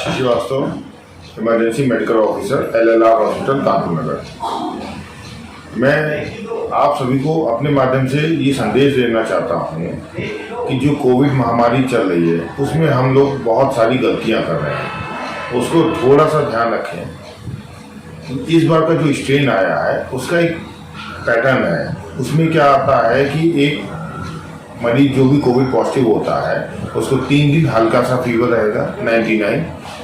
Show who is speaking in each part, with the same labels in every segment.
Speaker 1: आशीष Srivastava, emergency medical officer, LLR hospital, Kanpur Nagar. मैं आप सभी को अपने माध्यम से ये संदेश देना चाहता हूँ कि जो कोविड महामारी चल रही है उसमें हम लोग बहुत सारी गलतियाँ कर रहे हैं, उसको थोड़ा सा ध्यान रखें। इस बार का जो स्ट्रेन आया है उसका एक पैटर्न है। उसमें क्या आता है कि एक मरीज जो भी कोविड पॉजिटिव होता है उसको 3 दिन हल्का सा फीवर रहेगा 99,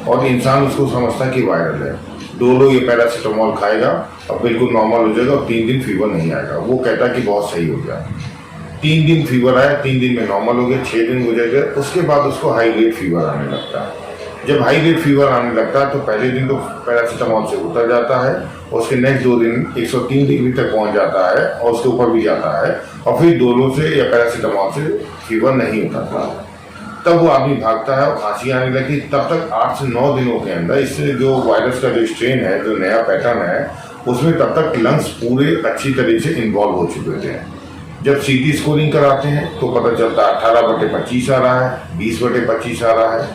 Speaker 1: और इंसान उसको समझता है कि वायरल है। 2 लोग ये पैरासीटामोल खाएगा और बिल्कुल नॉर्मल हो जाएगा और 3 दिन फीवर नहीं आएगा। वो कहता है कि बहुत सही हो गया। 3 दिन फीवर आया, 3 दिन में नॉर्मल हो गया, 6 दिन गुजर गए, उसके बाद उसको हाई ग्रेड फीवर आने लगता है। जब हाई ग्रेड फीवर आने लगता है तो पहले दिन तो पैरासीटामोल से उतर जाता है, उसके नेक्स्ट 2 दिन 103 डिग्री तक पहुंच जाता है और उसके ऊपर भी जाता है, और फिर डोलो से या पैरासीटामोल से फीवर नहीं उतरता। तब वो आदमी भागता है और खांसी आने लगती। तब तक 8 से 9 दिनों के अंदर इससे जो वायरस का जो स्ट्रेन है, जो नया पैटर्न है, उसमें तब तक लंग्स पूरे अच्छी तरह से इन्वॉल्व हो चुके थे। जब CT स्कोरिंग कराते हैं तो पता चलता है 18/25 आ रहा है, 20/25 आ रहा है।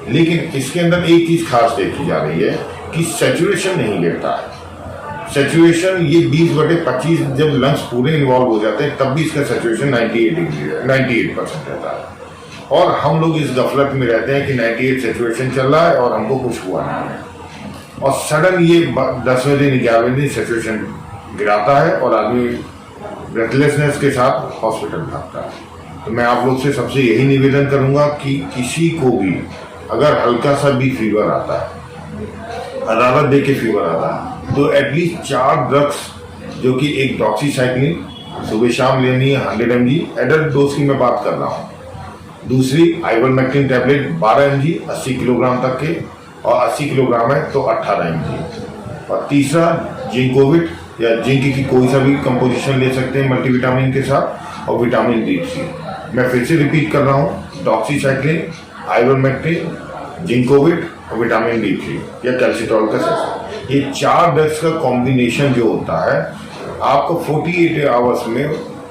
Speaker 1: लेकिन इसके अंदर एक चीज खास देखी जा रही है कि सैचुरेशन नहीं गिरता है। सैचुरेशन ये 20/25 जब लंग्स पूरे इन्वॉल्व हो जाते हैं तब भी इसका सैचुरेशन 98% रहता है। और हम लोग इस गफलत में रहते हैं कि 98 सैचुरेशन चल रहा है और हमको कुछ हुआ नहीं है, और सडन ये 10वें दिन 11वें दिन सैचुरेशन गिराता है और आदमी ब्रेथलेसनेस के साथ हॉस्पिटल भागता है। तो मैं आप लोग से सबसे यही निवेदन करूंगा कि किसी को भी अगर हल्का सा भी फीवर आता है, हरारत दे के फीवर आता है, तो एटलीस्ट 4 ड्रग्स, जो कि एक डॉक्सीसाइक्लिन सुबह शाम लेनी है 100 mg, एडल्ट डोज की मैं बात कर रहा हूँ। दूसरी आइवरमेक्टिन टैबलेट 12 mg 80 किलोग्राम तक के, और 80 किलोग्राम है तो 18 mg। और तीसरा जिंकोविट या जिंक की कोई सा भी कंपोजिशन ले सकते हैं मल्टीविटामिन के साथ, और विटामिन D3। मैं फिर से रिपीट कर रहा हूँ, डॉक्सीसाइक्लिन, आइवरमेक्टिन, जिंकोविट और विटामिन D3 या कैल्सिट्रॉल का सेशन। ये 4 ड्रग्स का कॉम्बिनेशन जो होता है, आपको 48 आवर्स में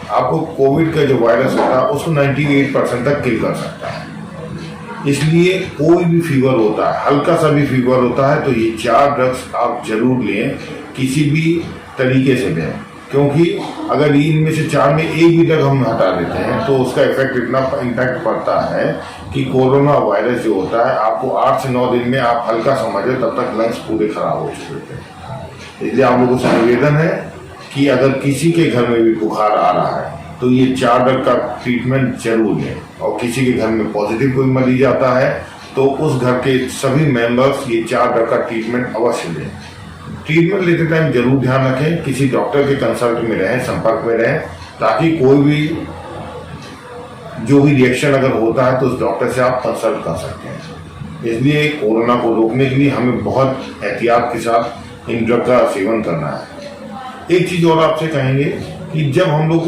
Speaker 1: आपको कोविड का जो वायरस होता है उसको 98% तक किल कर सकता है। इसलिए कोई भी फीवर होता है, हल्का सा भी फीवर होता है, तो ये 4 ड्रग्स आप जरूर लें, किसी भी तरीके से लें, क्योंकि अगर इनमें से 4 में एक भी ड्रग हम हटा देते हैं तो उसका इफेक्ट इतना इम्पैक्ट पड़ता है कि कोरोना वायरस जो होता है, आपको 8 से 9 दिन में आप हल्का समझे तब तक लंग्स पूरे खराब हो चुके थे। इसलिए आप लोगों से निवेदन है कि अगर किसी के घर में भी बुखार आ रहा है तो ये 4 ड्रग का ट्रीटमेंट जरूर लें, और किसी के घर में पॉजिटिव कोई मरीज आता है तो उस घर के सभी मेंबर्स ये 4 ड्रग का ट्रीटमेंट अवश्य लें। ट्रीटमेंट लेते टाइम जरूर ध्यान रखें, किसी डॉक्टर के कंसल्ट में रहें, संपर्क में रहें, ताकि कोई भी जो भी रिएक्शन अगर होता है तो उस डॉक्टर से आप कंसल्ट कर सकते हैं। इसलिए कोरोना को रोकने के लिए हमें बहुत एहतियात के साथ इन ड्रग का सेवन करना है। एक चीज और आपसे कहेंगे कि जब हम लोग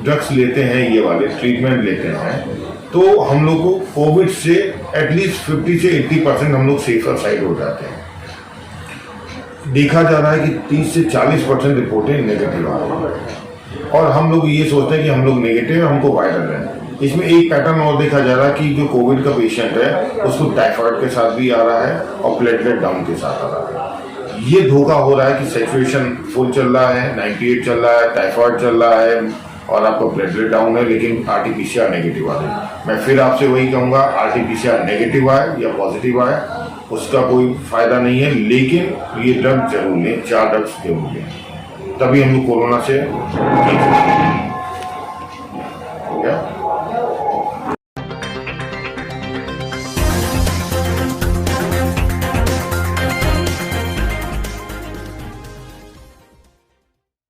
Speaker 1: ड्रग्स लेते हैं, ये वाले ट्रीटमेंट लेते हैं, तो हम लोग को कोविड से एटलीस्ट 50 से 80% हम लोग सेफर साइड हो जाते हैं। देखा जा रहा है कि 30 से 40% रिपोर्टें नेगेटिव आ रही है, और हम लोग ये सोचते हैं कि हम लोग नेगेटिव है, हमको वायरल है। इसमें एक पैटर्न और देखा जा रहा है कि जो कोविड का पेशेंट है उसको टाइफाइड के साथ भी आ रहा है और प्लेटलेट डाउन के साथ आ रहा है। ये धोखा हो रहा है कि सैचुरेशन फुल चल रहा है, 98 चल रहा है, टाइफाइड चल रहा है और आपका प्लेटलेट डाउन है, लेकिन RT-PCR नेगेटिव आ रही है। मैं फिर आपसे वही कहूँगा, RT-PCR नेगेटिव आए या पॉजिटिव आए उसका कोई फायदा नहीं है, लेकिन ये ड्रग जरूर लें, 4 ड्रग्स जरूर लें, तभी हम लोग कोरोना से ठीक हो गया।